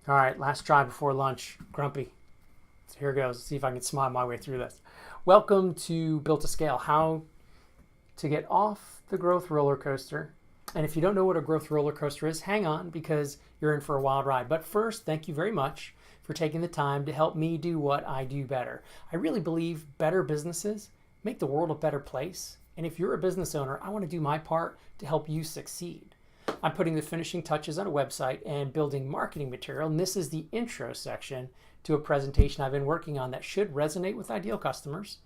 All right, last try before lunch. Grumpy. So here goes. Let's see if I can smile my way through this. Welcome to Built to Scale, how to get off the growth roller coaster. And if you don't know what a growth roller coaster is, hang on because you're in for a wild ride. But first, thank you very much for taking the time to help me do what I do better. I really believe better businesses make the world a better place. And if you're a business owner, I want to do my part to help you succeed. I'm putting the finishing touches on a website and building marketing material, and this is the intro section to a presentation I've been working on that should resonate with ideal customers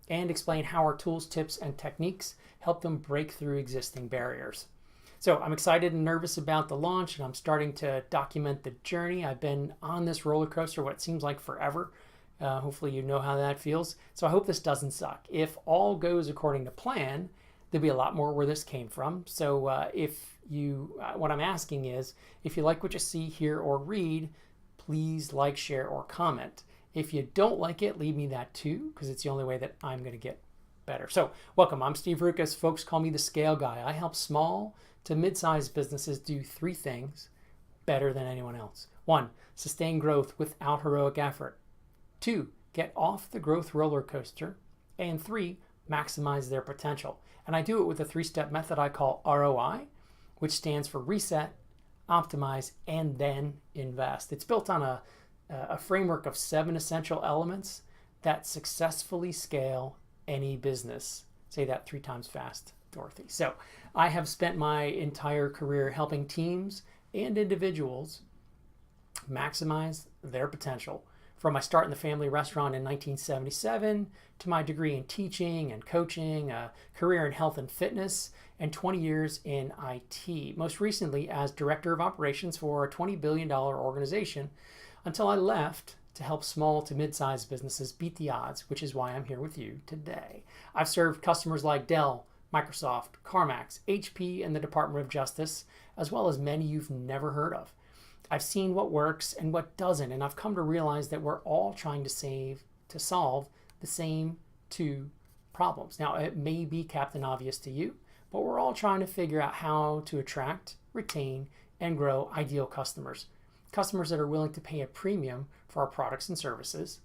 and explain how our tools, tips, and techniques help them break through existing barriers. So I'm excited and nervous about the launch, and I'm starting to document the journey. I've been on this roller coaster what seems like forever. Hopefully you know how that feels. So I hope this doesn't suck. If all goes according to plan, there'll be a lot more where this came from. So what I'm asking is, if you like what you see, hear, or read, please like, share, or comment. If you don't like it, leave me that too, because it's the only way that I'm going to get better. So welcome, I'm Steve Ruqus. Folks call me the Scale Guy. I help small to mid-sized businesses do three things better than anyone else. 1, sustain growth without heroic effort. 2, get off the growth roller coaster. And 3, maximize their potential. And I do it with a 3-step method I call ROI, which stands for reset, optimize, and then invest. It's built on a framework of 7 essential elements that successfully scale any business. Say that 3 times fast, Dorothy. So I have spent my entire career helping teams and individuals maximize their potential. From my start in the family restaurant in 1977 to my degree in teaching and coaching, a career in health and fitness, and 20 years in IT. Most recently as director of operations for a $20 billion organization until I left to help small to mid-sized businesses beat the odds, which is why I'm here with you today. I've served customers like Dell, Microsoft, CarMax, HP, and the Department of Justice, as well as many you've never heard of. I've seen what works and what doesn't, and I've come to realize that we're all trying to solve the same 2 problems. Now, it may be Captain Obvious to you, but we're all trying to figure out how to attract, retain, and grow ideal customers. Customers that are willing to pay a premium for our products and services.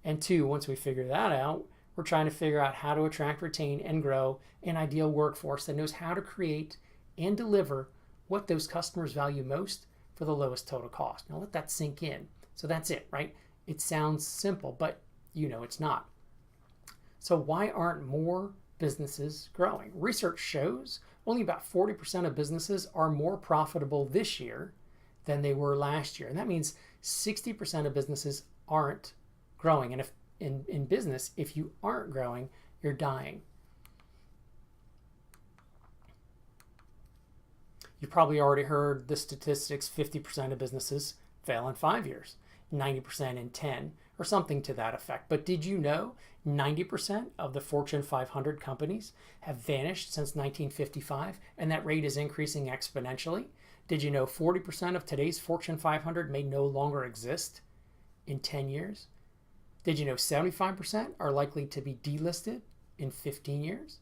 And 2, once we figure that out, we're trying to figure out how to attract, retain, and grow an ideal workforce that knows how to create and deliver what those customers value most for the lowest total cost. Now let that sink in. So that's it, right? It sounds simple, but you know it's not. So why aren't more businesses growing? Research shows only about 40% of businesses are more profitable this year than they were last year. And that means 60% of businesses aren't growing. And if in business, if you aren't growing, you're dying. You've probably already heard the statistics: 50% of businesses fail in 5 years, 90% in 10, or something to that effect. But did you know 90% of the Fortune 500 companies have vanished since 1955, and that rate is increasing exponentially? Did you know 40% of today's Fortune 500 may no longer exist in 10 years? Did you know 75% are likely to be delisted in 15 years?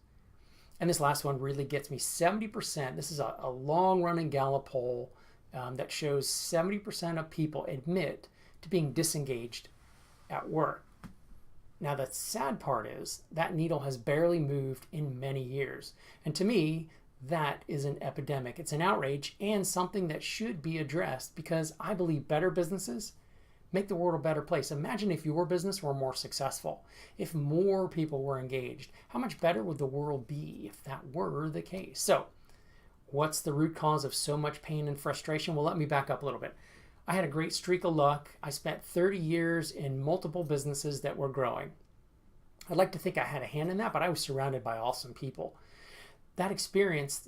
And this last one really gets me. 70%, this is a long-running Gallup poll that shows 70% of people admit to being disengaged at work. Now, the sad part is that needle has barely moved in many years. And to me, that is an epidemic. It's an outrage and something that should be addressed, because I believe better businesses make the world a better place. Imagine if your business were more successful, if more people were engaged. How much better would the world be if that were the case? So, what's the root cause of so much pain and frustration? Well, let me back up a little bit. I had a great streak of luck. I spent 30 years in multiple businesses that were growing. I'd like to think I had a hand in that, but I was surrounded by awesome people. The experience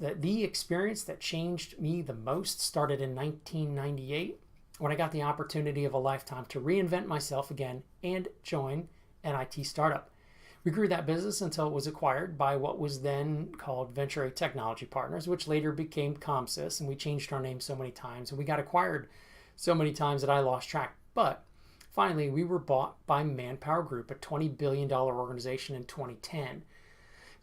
that changed me the most started in 1998, when I got the opportunity of a lifetime to reinvent myself again and join an IT startup. We grew that business until it was acquired by what was then called Venture Technology Partners, which later became ComSys, and we changed our name so many times, and we got acquired so many times that I lost track. But finally, we were bought by Manpower Group, a $20 billion organization, in 2010.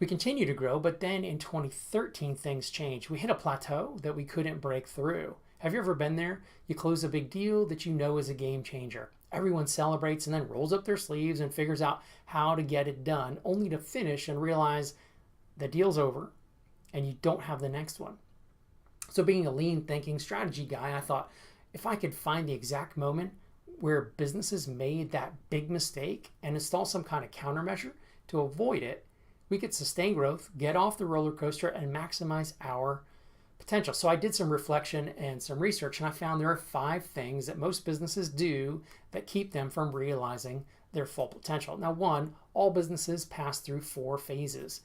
We continued to grow, but then in 2013, things changed. We hit a plateau that we couldn't break through. Have you ever been there? You close a big deal that you know is a game changer. Everyone celebrates and then rolls up their sleeves and figures out how to get it done, only to finish and realize the deal's over and you don't have the next one. So being a lean thinking strategy guy, I thought if I could find the exact moment where businesses made that big mistake and install some kind of countermeasure to avoid it, we could sustain growth, get off the roller coaster, and maximize our potential. So I did some reflection and some research, and I found there are 5 things that most businesses do that keep them from realizing their full potential. Now, 1, all businesses pass through 4 phases: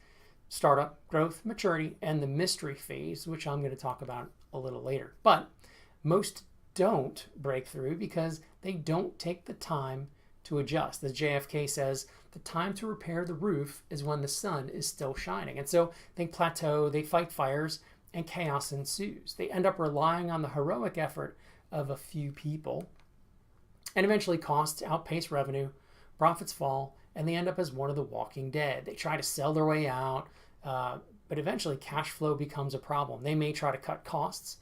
startup, growth, maturity, and the mystery phase, which I'm going to talk about a little later. But most don't break through because they don't take the time to adjust. As JFK says, the time to repair the roof is when the sun is still shining. And so they plateau, they fight fires, and chaos ensues. They end up relying on the heroic effort of a few people, and eventually costs outpace revenue, profits fall, and they end up as one of the walking dead. They try to sell their way out, but eventually cash flow becomes a problem. They may try to cut costs,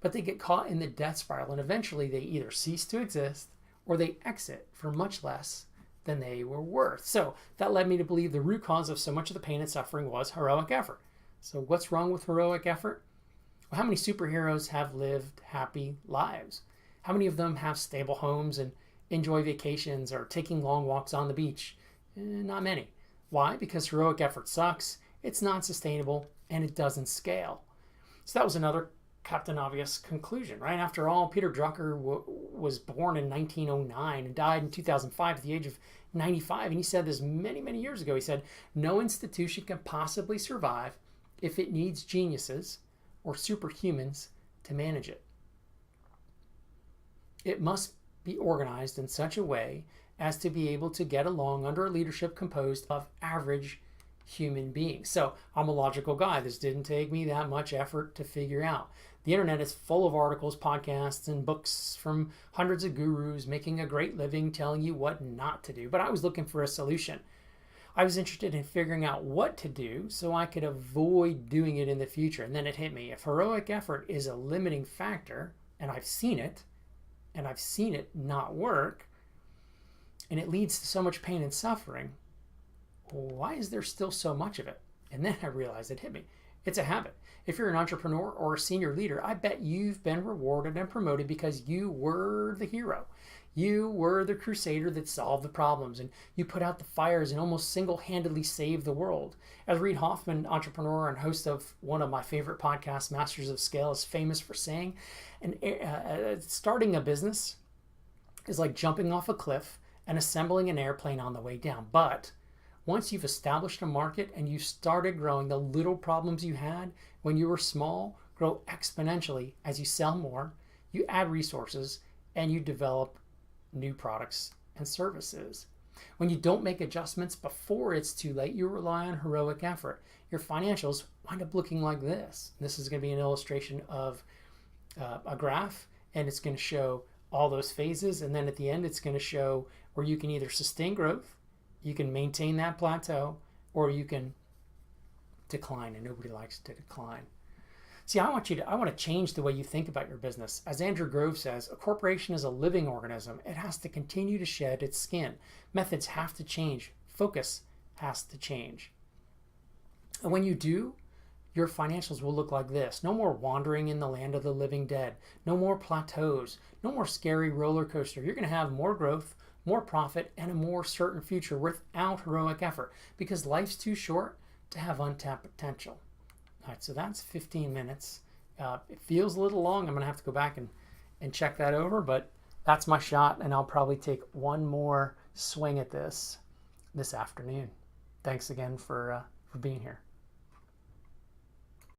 but they get caught in the death spiral, and eventually they either cease to exist or they exit for much less than they were worth. So that led me to believe the root cause of so much of the pain and suffering was heroic effort. So what's wrong with heroic effort? Well, how many superheroes have lived happy lives? How many of them have stable homes and enjoy vacations or taking long walks on the beach? Not many. Why? Because heroic effort sucks, it's not sustainable, and it doesn't scale. So that was another Captain Obvious conclusion, right? After all, Peter Drucker was born in 1909 and died in 2005 at the age of 95. And he said this many, many years ago. He said, no institution can possibly survive if it needs geniuses or superhumans to manage it. It must be organized in such a way as to be able to get along under a leadership composed of average human beings. So I'm a logical guy. This didn't take me that much effort to figure out. The internet is full of articles, podcasts, and books from hundreds of gurus making a great living telling you what not to do. But I was looking for a solution. I was interested in figuring out what to do so I could avoid doing it in the future. And then it hit me. If heroic effort is a limiting factor, and I've seen it not work, and it leads to so much pain and suffering, why is there still so much of it? And then I realized it hit me. It's a habit. If you're an entrepreneur or a senior leader, I bet you've been rewarded and promoted because you were the hero. You were the crusader that solved the problems, and you put out the fires and almost single-handedly saved the world. As Reid Hoffman, entrepreneur and host of one of my favorite podcasts, Masters of Scale, is famous for saying, starting a business is like jumping off a cliff and assembling an airplane on the way down. But once you've established a market and you started growing, the little problems you had when you were small grow exponentially as you sell more, you add resources, and you develop new products and services. When you don't make adjustments before it's too late, you rely on heroic effort. Your financials wind up looking like this. This is going to be an illustration of a graph, and it's going to show all those phases, and then at the end it's going to show where you can either sustain growth, you can maintain that plateau, or you can decline, and nobody likes to decline. See, I want to change the way you think about your business. As Andrew Grove says, a corporation is a living organism. It has to continue to shed its skin. Methods have to change. Focus has to change. And when you do, your financials will look like this. No more wandering in the land of the living dead. No more plateaus. No more scary roller coaster. You're going to have more growth, more profit, and a more certain future without heroic effort, because life's too short to have untapped potential. All right, so that's 15 minutes. It feels a little long. I'm going to have to go back and check that over, but that's my shot, and I'll probably take one more swing at this afternoon. Thanks again for being here.